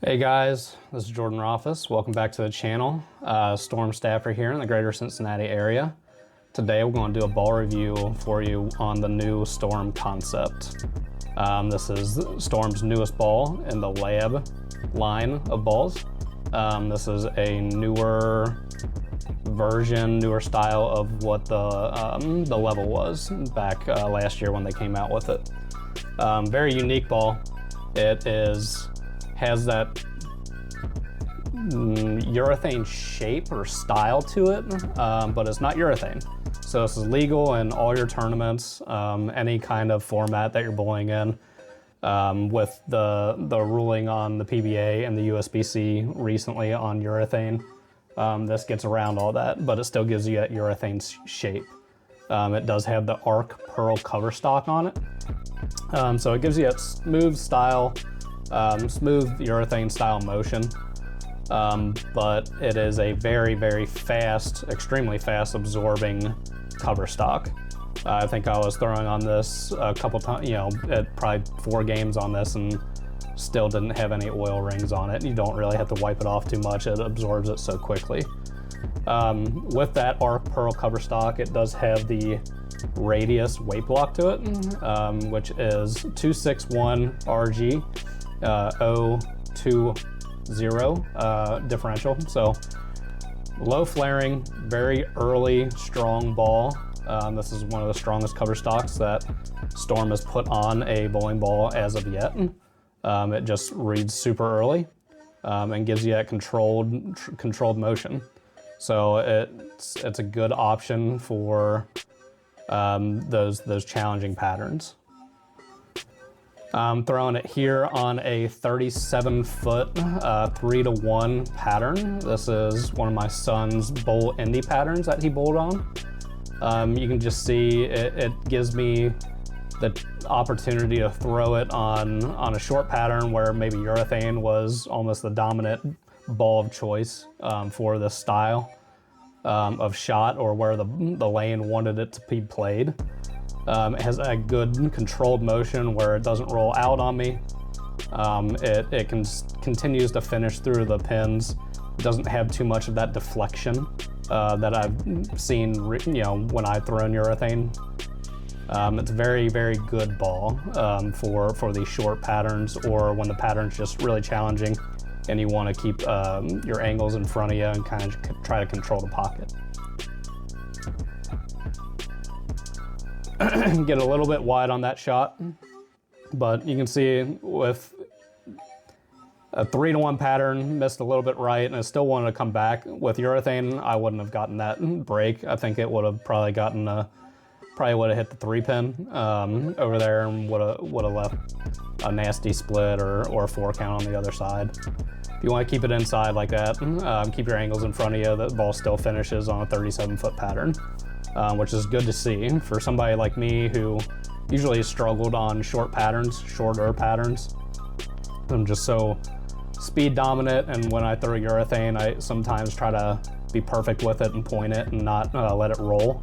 Hey guys, this is Jordan Rolfes. Welcome back to the channel. Storm staffer here in the greater Cincinnati area. Today we're going to do a ball review for you on the new Storm concept. This is Storm's newest ball in the lab line of balls. This is a newer version, newer style of what the level was back last year when they came out with it. Very unique ball. It has that urethane shape or style to it, but it's not urethane. So this is legal in all your tournaments, any kind of format that you're bowling in. With the ruling on the PBA and the USBC recently on urethane, this gets around all that, but it still gives you that urethane shape. It does have the arc pearl cover stock on it, so it gives you a smooth style. Smooth urethane style motion, but it is a very, very fast, extremely fast absorbing cover stock. I think I was throwing on this a couple times, at probably 4 games on this and still didn't have any oil rings on it. You don't really have to wipe it off too much. It absorbs it so quickly. With that arc pearl cover stock, it does have the radius weight block to it, which is 261 RG. 020 differential. So low flaring, very early, strong ball. This is one of the strongest cover stocks that Storm has put on a bowling ball as of yet. It just reads super early and gives you that controlled motion. So it's a good option for those challenging patterns. I'm throwing it here on a 37-foot 3-to-1 pattern. This is one of my son's bowl indie patterns that he bowled on. You can just see it gives me the opportunity to throw it on a short pattern where maybe urethane was almost the dominant ball of choice for this style of shot, or where the lane wanted it to be played. It has a good controlled motion where it doesn't roll out on me. It continues to finish through the pins. It doesn't have too much of that deflection that I've seen when I throw in urethane. It's a very, very good ball for these short patterns, or when the pattern's just really challenging and you want to keep your angles in front of you and kind of try to control the pocket. Get a little bit wide on that shot, but you can see with a 3-to-1 pattern, missed a little bit right, and I still wanted to come back. With urethane, I wouldn't have gotten that break. I think it would have probably hit the 3-pin over there and would have left a nasty split or a 4 count on the other side. If you want to keep it inside like that, keep your angles in front of you, the ball still finishes on a 37-foot pattern. Which is good to see for somebody like me who usually struggled on shorter patterns. I'm just so speed dominant, and when I throw urethane, I sometimes try to be perfect with it and point it and not let it roll.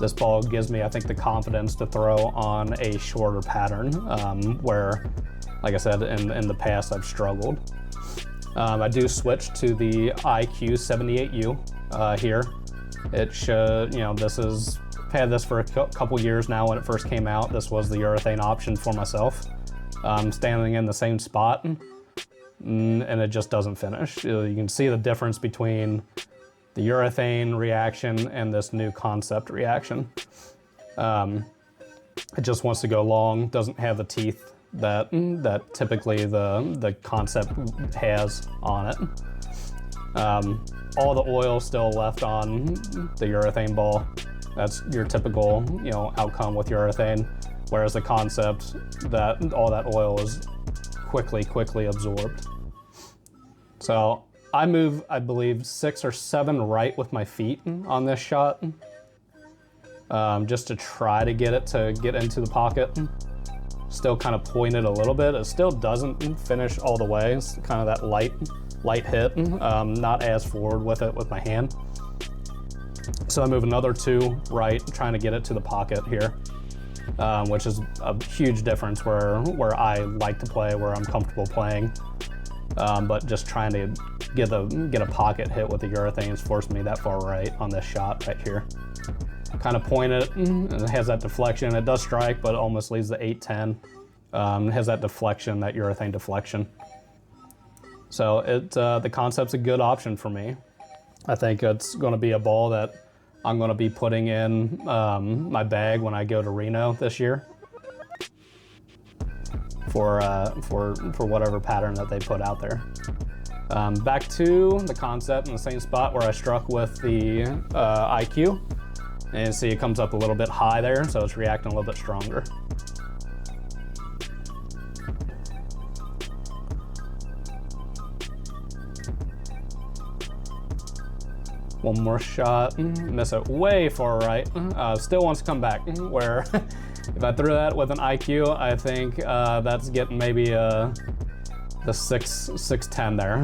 This ball gives me, I think, the confidence to throw on a shorter pattern, where, like I said, in the past I've struggled. I do switch to the IQ 78U here. It should, I've had this for a couple years now. When it first came out, this was the urethane option for myself. Standing in the same spot, and it just doesn't finish. You can see the difference between the urethane reaction and this new concept reaction. It just wants to go long, doesn't have the teeth that typically the concept has on it. All the oil still left on the urethane ball. That's your typical, outcome with urethane. Whereas the concept, that all that oil is quickly absorbed. So I move, I believe, 6 or 7 right with my feet on this shot, just to try to get it to get into the pocket. Still kind of pointed a little bit. It still doesn't finish all the way. It's kind of that light hit, not as forward with it with my hand. So I move another 2 right, trying to get it to the pocket here. which is a huge difference where I like to play, where I'm comfortable playing. But just trying to get a pocket hit with the urethanes forced me that far right on this shot right here. Kind of point it, and it has that deflection. It does strike, but it almost leaves the 8-10. It has that deflection, that urethane deflection. So the concept's a good option for me. I think it's going to be a ball that I'm going to be putting in my bag when I go to Reno this year for whatever pattern that they put out there. Back to the concept in the same spot where I struck with the IQ. And see it comes up a little bit high there, so it's reacting a little bit stronger. One more shot, miss it way far right. Still wants to come back, where if I threw that with an IQ, I think that's getting maybe the 6-10 there.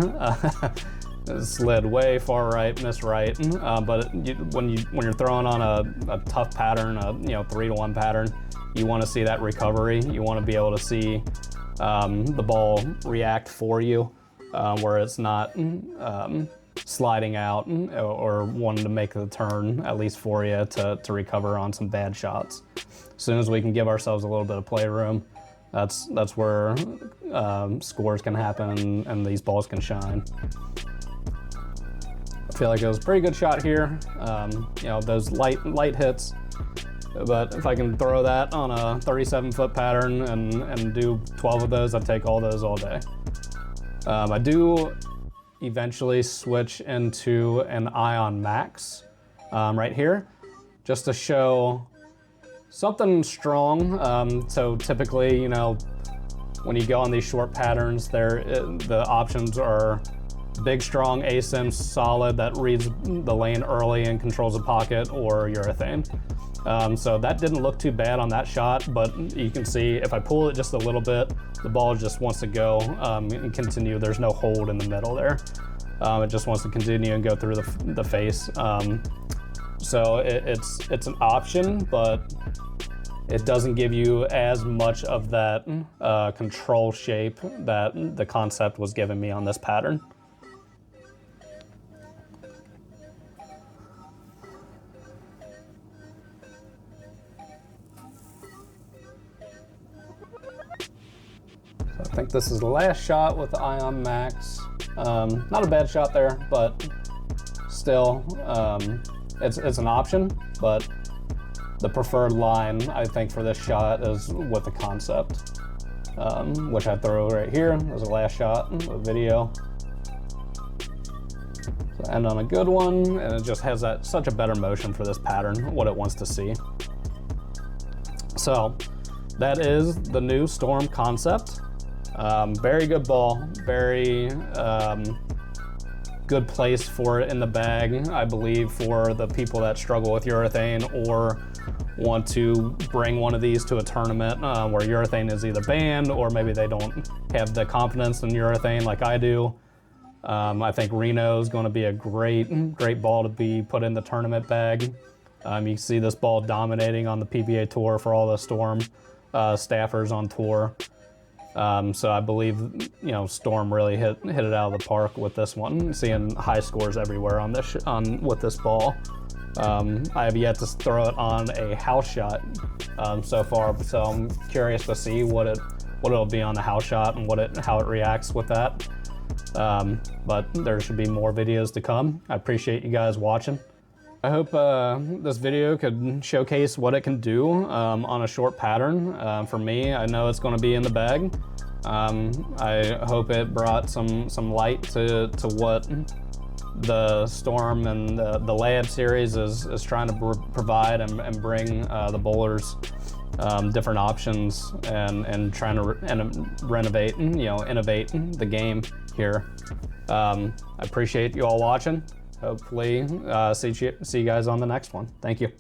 Slid way far right, missed right, but when you're throwing on a tough pattern, a 3-to-1 pattern, you want to see that recovery. You want to be able to see the ball react for you, where it's not sliding out or wanting to make the turn at least for you to recover on some bad shots. As soon as we can give ourselves a little bit of playroom, that's where scores can happen and these balls can shine. I feel like it was a pretty good shot here. Those light hits, but if I can throw that on a 37-foot pattern and do 12 of those, I'd take all those all day. I do eventually switch into an Ion Max right here, just to show something strong. So typically, when you go on these short patterns, the options are big, strong, ASIM, solid, that reads the lane early and controls the pocket, or urethane. So that didn't look too bad on that shot, but you can see if I pull it just a little bit, the ball just wants to go and continue. There's no hold in the middle there. It just wants to continue and go through the face. So it's an option, but it doesn't give you as much of that control shape that the concept was giving me on this pattern. I think this is the last shot with the Ion Max. Not a bad shot there, but still, it's an option, but the preferred line, I think, for this shot is with the concept, which I throw right here. There's the last shot of the video. So end on a good one, and it just has such a better motion for this pattern, what it wants to see. So that is the new Storm concept. Very good ball, very good place for it in the bag, I believe, for the people that struggle with urethane or want to bring one of these to a tournament where urethane is either banned or maybe they don't have the confidence in urethane like I do. I think Reno is going to be a great ball to be put in the tournament bag. You see this ball dominating on the PBA tour for all the Storm staffers on tour. So I believe, Storm really hit it out of the park with this one. Seeing high scores everywhere with this ball. I have yet to throw it on a house shot so far, so I'm curious to see what it'll be on the house shot and how it reacts with that. But there should be more videos to come. I appreciate you guys watching. I hope this video could showcase what it can do on a short pattern. For me, I know it's going to be in the bag. I hope it brought some light to what the Storm and the Lab series is trying to provide and bring the bowlers different options and trying to renovate and innovate the game here. I appreciate you all watching. Hopefully see you guys on the next one. Thank you.